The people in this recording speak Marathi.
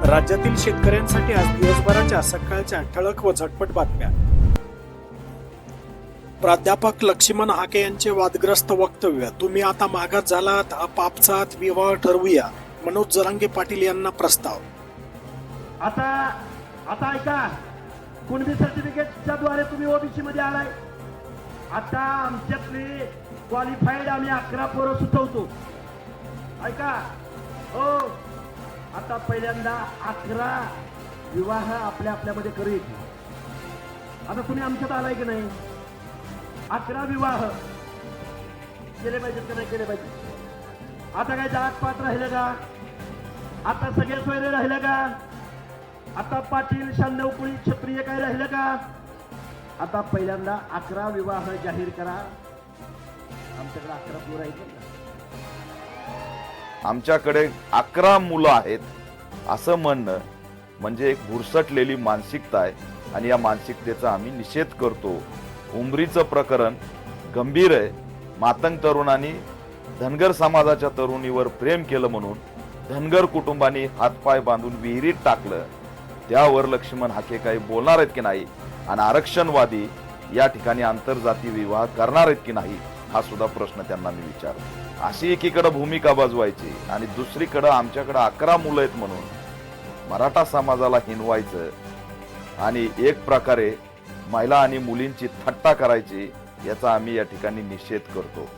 राज्यातील शेतकऱ्यांसाठी आज दिवसभराच्या सकाळच्या ठळक व झटपट बातम्या। प्राध्यापक लक्ष्मण हाके यांचे वादग्रस्त वक्तव्य। तुम्ही आता मागास झालात, आपापसात विवाह ठरवूया, मनोज जरांगे पाटील यांना प्रस्ताव। आता ऐका, कुणबी सर्टिफिकेटच्या द्वारे तुम्ही ओबीसी मध्ये आलाय। आता आमच्यातली क्वालिफाईड आम्ही 11 पोरं सुचवतो। ऐका हो, आता पहिल्यांदा 11 विवाह आपल्यामध्ये करू। आता तुम्ही आमच्यात आलाय की नाही? 11 विवाह केले पाहिजेत का नाही केले पाहिजे? आता काय जात पात राहिलं का? आता सगळे सोयरे राहिलं का? आता पाटील शान्नव कुळी क्षत्रिय काय राहिलं का? आता पहिल्यांदा 11 विवाह जाहीर करा। आमच्याकडे 11 पोरं आहेत। आमच्याकडे 11 मुलं आहेत असं म्हणणं म्हणजे एक भुरसटलेली मानसिकता आहे आणि या मानसिकतेचा आम्ही निषेध करतो। उमरीचं प्रकरण गंभीर आहे। मातंग तरुणांनी धनगर समाजाच्या तरुणीवर प्रेम केलं म्हणून धनगर कुटुंबांनी हातपाय बांधून विहिरीत टाकलं। त्यावर लक्ष्मण हाके काही बोलणार आहेत की नाही आणि आरक्षणवादी या ठिकाणी आंतरजाती विवाह करणार आहेत की नाही हा सुद्धा प्रश्न त्यांना मी विचारतो। अशी एकीकडे भूमिका बजवायची आणि दुसरीकडे आमच्याकडे 11 मुलं आहेत म्हणून मराठा समाजाला हिनवायचं आणि एक प्रकारे महिला आणि मुलींची थट्टा करायची, याचा आम्ही या ठिकाणी निषेध करतो।